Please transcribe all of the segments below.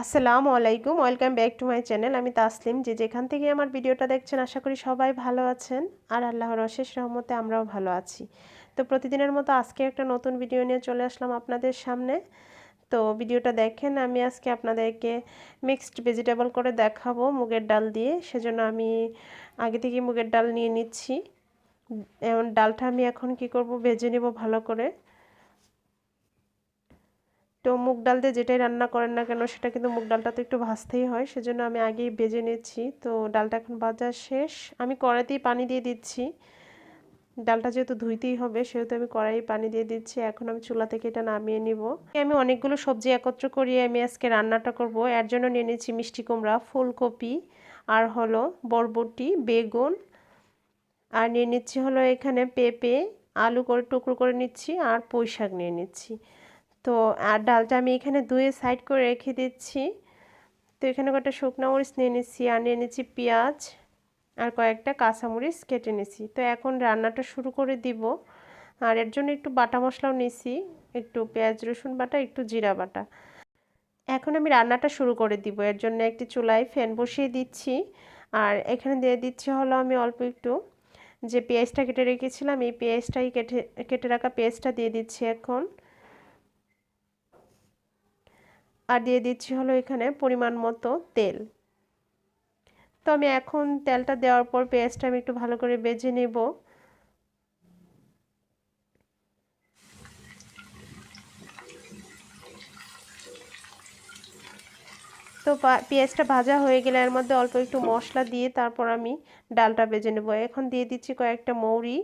আসসালামু আলাইকুম, welcome back to my channel. আমি তাসলিম। যেখান থেকে আমার ভিডিওটা দেখছেন আশা করি সবাই ভালো আছেন আর আল্লাহর অশেষ রহমতে আমরাও ভালো আছি। তো প্রতিদিনের মতো আজকে একটা নতুন ভিডিও নিয়ে চলে আসলাম আপনাদের সামনে। তো ভিডিওটা দেখেন, আমি আজকে আপনাদেরকে মিক্সড ভেজিটেবল করে দেখাবো মুগের ডাল দিয়ে। সেজন্য আমি আগে থেকে মুগের ডাল নিয়ে নিচ্ছি। ডালটা আমি এখন কি করব, ভেজে নেব ভালো করে। তো মুগ ডাল দিয়ে যেটাই রান্না করেন না কেন সেটা কিন্তু মুগ ডালটা তো একটু ভাজতেই হয়, সেজন্য আমি আগেই ভেজে নিচ্ছি। তো ডালটা এখন ভাজা শেষ, আমি কড়াইতেই পানি দিয়ে দিচ্ছি। ডালটা যেহেতু ধুইতেই হবে সেহেতু আমি কড়াই পানি দিয়ে দিচ্ছি। এখন আমি চুলা থেকে এটা নামিয়ে নিব। আমি অনেকগুলো সবজি একত্র করিয়ে আমি আজকে রান্নাটা করব। এর জন্য নিয়ে নিচ্ছি মিষ্টি কুমড়া, ফুলকপি, আর হলো বরবটি, বেগুন, আর নিয়ে নিচ্ছি হলো এখানে পেঁপে, আলু করে টুকরো করে নিচ্ছি, আর পুঁই শাক নিয়ে নিচ্ছি। তো আর ডালটা আমি এখানে ধুয়ে সাইড করে রেখে দিচ্ছি। তো এখানে কয়েকটা শুকনো মরিচ নিয়ে নিচ্ছি, আর নিয়ে নিচ্ছি পেঁয়াজ, আর কয়েকটা কাঁচামরিচ কেটে নিচ্ছি। তো এখন রান্নাটা শুরু করে দিব। আর এর জন্য একটু বাটা মশলাও নিচ্ছি, একটু পেঁয়াজ রসুন বাটা, একটু জিরা বাটা। এখন আমি রান্নাটা শুরু করে দিব। এর জন্য একটি চুলায় ফ্যান বসিয়ে দিচ্ছি, আর এখানে দিয়ে দিচ্ছি হলো আমি অল্প একটু যে পেঁয়াজটা কেটে রেখেছিলাম, এই পেঁয়াজটাই কেটে রাখা পেঁয়াজটা দিয়ে দিচ্ছি এখন। আর দিয়ে দিচ্ছি হলো এখানে পরিমাণ মতো তেল। তো আমি এখন তেলটা দেওয়ার পর পেঁয়াজটা আমি একটু ভালো করে ভেজে নেব। তো পেঁয়াজটা ভাজা হয়ে গেলে এর মধ্যে অল্প একটু মশলা দিয়ে তারপর আমি ডালটা ভেজে নেব। এখন দিয়ে দিচ্ছি কয়েকটা মৌরি,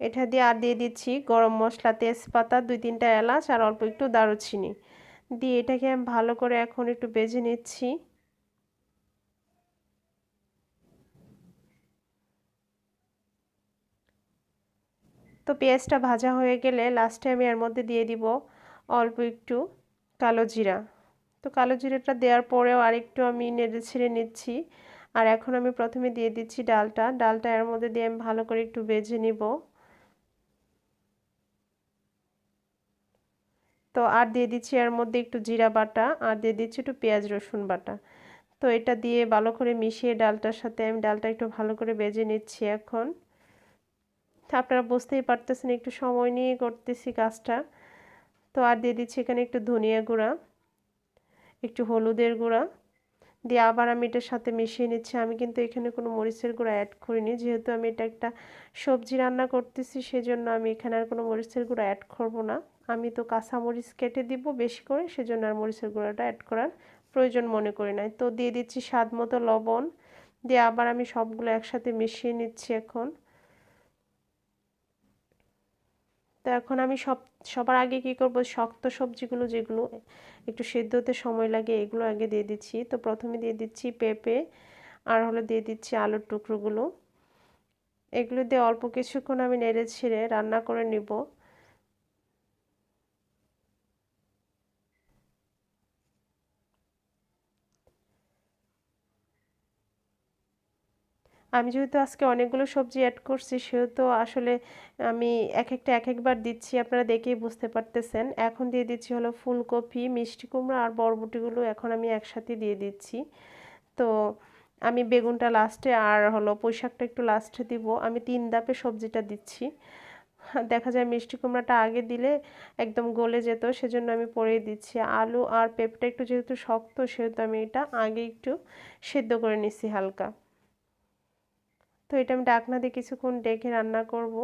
এটা দিয়ে আর দিয়ে দিচ্ছি গরম মশলা, তেজপাতা, 2-3টা এলাচ, আর অল্প একটু দারুচিনি দিয়ে এটাকে আমি ভালো করে এখন একটু ভেজে নিচ্ছি। তো পেঁয়াজটা ভাজা হয়ে গেলে লাস্টে আমি এর মধ্যে দিয়ে দিব অল্প একটু কালো জিরা। তো কালো জিরাটা দেওয়ার পরেও আরেকটু আমি নেড়ে ছেড়ে নিচ্ছি। আর এখন আমি প্রথমে দিয়ে দিচ্ছি ডালটা এর মধ্যে দিয়ে আমি ভালো করে একটু ভেজে নিব। তো আর দিয়ে দিচ্ছি এর মধ্যে একটু জিরা বাটা, আর দিয়ে দিচ্ছি একটু পেঁয়াজ রসুন বাটা। তো এটা দিয়ে ভালো করে মিশিয়ে ডালটার সাথে আমি ডালটা একটু ভালো করে ভেজে নিচ্ছি এখন। আপনারা বুঝতেই পারতেছেন একটু সময় নিয়ে করতেছি কাজটা। তো আর দিয়ে দিচ্ছি এখানে একটু ধনিয়া গুঁড়া, একটু হলুদের গুঁড়া দিয়ে আবার আমি এটার সাথে মিশিয়ে নিচ্ছি। আমি কিন্তু এখানে কোনো মরিচের গুঁড়া অ্যাড করিনি, যেহেতু আমি এটা একটা সবজি রান্না করতেছি সেজন্য আমি এখানে আর কোনো মরিচের গুঁড়া অ্যাড করব না। আমি তো কাঁচা মরিচ কেটে দিব বেশি করে, সেজন্য আর মরিচের গুঁড়াটা অ্যাড করার প্রয়োজন মনে করি নাই। তো দিয়ে দিচ্ছি স্বাদ মতো লবণ, দিয়ে আবার আমি সবগুলো একসাথে মিশিয়ে নিচ্ছি এখন। তো এখন আমি সবার আগে কি করব, শক্ত সবজিগুলো যেগুলো একটু সেদ্ধ হতে সময় লাগে এগুলো আগে দিয়ে দিচ্ছি। তো প্রথমে দিয়ে দিচ্ছি পেঁপে, আর হলো দিয়ে দিচ্ছি আলুর টুকরোগুলো। এগুলো দিয়ে অল্প কিছুক্ষণ আমি নেড়ে ছেড়ে রান্না করে নিব। আমি যেহেতু আজকে অনেকগুলো সবজি অ্যাড করছি সেহেতু আসলে আমি এক একবার দিচ্ছি, আপনারা দেখেই বুঝতে পারতেছেন। এখন দিয়ে দিচ্ছি হলো ফুলকপি, মিষ্টি কুমড়া, আর বরবটিগুলো এখন আমি একসাথে দিয়ে দিচ্ছি। তো আমি বেগুনটা লাস্টে আর হলো পুঁই শাকটা একটু লাস্টে দিব। আমি 3 ধাপে সবজিটা দিচ্ছি। দেখা যায় মিষ্টি কুমড়াটা আগে দিলে একদম গলে যেত, সেজন্য আমি পরেই দিচ্ছি। আলু আর পেঁপেটা একটু যেহেতু শক্ত সেহেতু আমি এটা আগে একটু সেদ্ধ করে নিচ্ছি হালকা। তো এটা আমি ঢাকনা দিয়ে কিছুক্ষণ ঢেকে রান্না করব।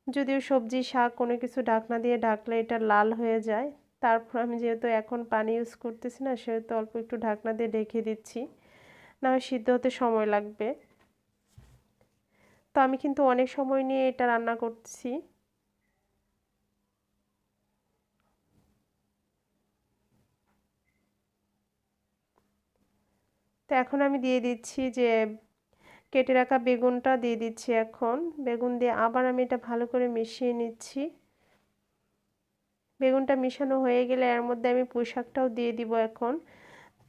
যদিও সবজি শাক কোনো কিছু ঢাকনা দিয়ে ঢাকলে এটা লাল হয়ে যায়, তারপর আমি যেহেতু এখন পানি ইউজ করতেছি না সেহেতু অল্প একটু ঢাকনা দিয়ে ঢেকে দিচ্ছি, না হয় সিদ্ধ হতে সময় লাগবে। তো আমি কিন্তু অনেক সময় নিয়ে এটা রান্না করছি। তো এখন আমি দিয়ে দিচ্ছি যে কেটে রাখা বেগুনটা দিয়ে দিচ্ছি এখন। বেগুন দিয়ে আবার আমি এটা ভালো করে মিশিয়ে নিচ্ছি। বেগুনটা মিশানো হয়ে গেলে এর মধ্যে আমি পুঁই শাকটাও দিয়ে দিব এখন।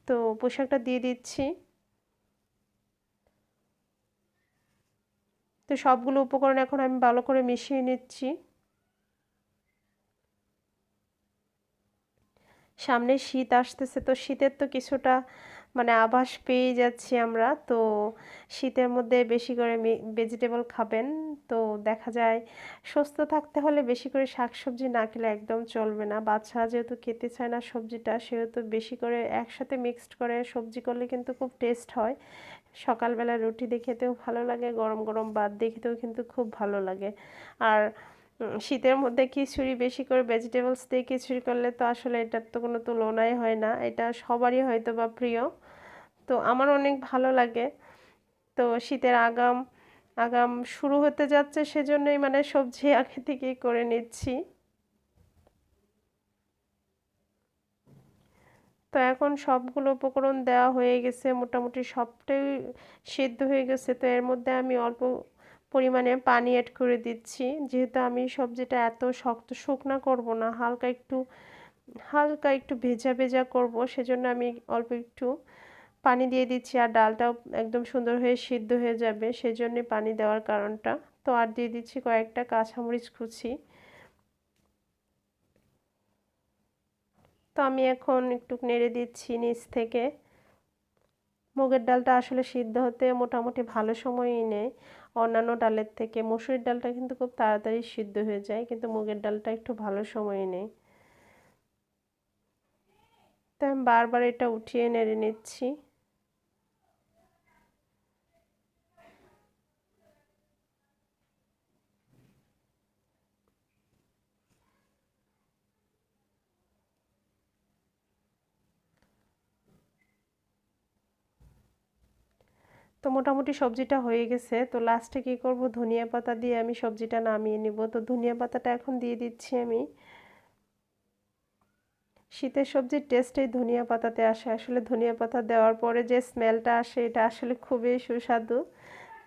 তো পুঁই শাকটা দিয়ে দিচ্ছি। তো সবগুলো উপকরণ এখন আমি ভালো করে মিশিয়ে নিচ্ছি। সামনে শীত আসতেছে, তো শীতের তো কিছুটা মানে আভাস পেয়ে যাচ্ছি আমরা। তো শীতের মধ্যে বেশি করে ভেজিটেবল খাবেন। তো দেখা যায় সুস্থ থাকতে হলে বেশি করে শাকসবজি না খেলে একদম চলবে না। বাচ্চারা যেহেতু খেতে চায় না সবজিটা, সেহেতু বেশি করে একসাথে মিক্সড করে সবজি করলে কিন্তু খুব টেস্ট হয়। সকালবেলা রুটি দিয়ে খেতেও ভালো লাগে, গরম গরম ভাত দিয়ে খেতেও কিন্তু খুব ভালো লাগে। আর শীতের মধ্যে খিচুড়ি, বেশি করে ভেজিটেবলস দিয়ে খিচুড়ি করলে তো আসলে এটার তো কোনো তুলনাই হয় না। এটা সবারই হয়তো বা প্রিয়, তো আমার অনেক ভালো লাগে। তো শীতের আগাম আগাম শুরু হতে যাচ্ছে, সেজন্যই মানে সবজি আগে থেকেই করে নিচ্ছি। তো এখন সবগুলো উপকরণ দেওয়া হয়ে গেছে, মোটামুটি সবটাই সেদ্ধ হয়ে গেছে। তো এর মধ্যে আমি অল্প পরিমাণে পানি অ্যাড করে দিচ্ছি, যেহেতু আমি সবজিটা এত শক্ত শুকনা করব না, হালকা একটু ভেজা ভেজা করব, সেজন্য আমি অল্প একটু পানি দিয়ে দিচ্ছি। আর ডালটাও একদম সুন্দর হয়ে সিদ্ধ হয়ে যাবে, সেজন্যই পানি দেওয়ার কারণটা। তো আর দিয়ে দিচ্ছি কয়েকটা কাঁচামরিচ কুচি। তো আমি এখন একটু নেড়ে দিচ্ছি নিচ থেকে। মুগের ডালটা আসলে সিদ্ধ হতে মোটামুটি ভালো সময়ই নেয় অন্যান্য ডালের থেকে। মসুরির ডালটা কিন্তু খুব তাড়াতাড়ি সিদ্ধ হয়ে যায়, কিন্তু মুগের ডালটা একটু ভালো সময় নেয়। তো আমি বারবার এটা উঠিয়ে নেড়ে নিচ্ছি। তো মোটামুটি সবজিটা হয়ে গেছে। তো লাস্টে কি করব, ধনিয়া পাতা দিয়ে আমি সবজিটা নামিয়ে নিব। তো ধনিয়া পাতাটা এখন দিয়ে দিচ্ছি আমি। শীতের সবজির টেস্ট এই ধনিয়া পাতাতে আসে। আসলে ধনিয়া পাতা দেওয়ার পরে যে স্মেলটা আসে, এটা আসলে খুবই সুস্বাদু।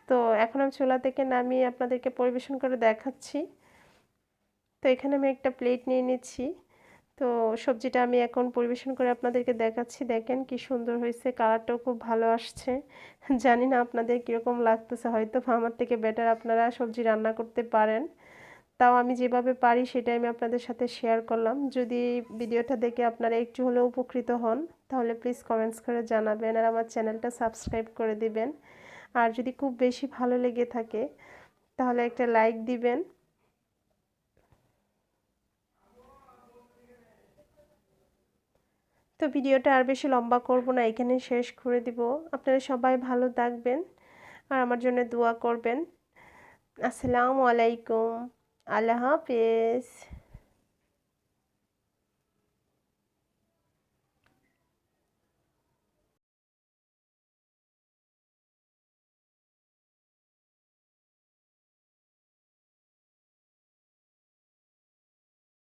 তো এখন আমি চুলা থেকে নামিয়ে আপনাদেরকে পরিবেশন করে দেখাচ্ছি। তো এখানে আমি একটা প্লেট নিয়ে নিচ্ছি। তো সবজিটা আমি এখন পরিবেশন করে আপনাদেরকে দেখাচ্ছি। দেখেন কি সুন্দর হয়েছে, কালারটাও খুব ভালো আসছে। জানি না আপনাদের কীরকম লাগতেছে, হয়তো আমার থেকে বেটার আপনারা সবজি রান্না করতে পারেন। তাও আমি যেভাবে পারি সেটাই আমি আপনাদের সাথে শেয়ার করলাম। যদি ভিডিওটা দেখে আপনারা একটু হলেও উপকৃত হন, তাহলে প্লিজ কমেন্টস করে জানাবেন আর আমার চ্যানেলটা সাবস্ক্রাইব করে দিবেন। আর যদি খুব বেশি ভালো লেগে থাকে তাহলে একটা লাইক দিবেন। তো ভিডিওটা আর বেশি লম্বা করব না, এখানে শেষ করে দিব। আপনারা সবাই ভালো থাকবেন আর আমার জন্য দোয়া করবেন। আসসালামু আলাইকুম। আল্লাহ হাফেজ।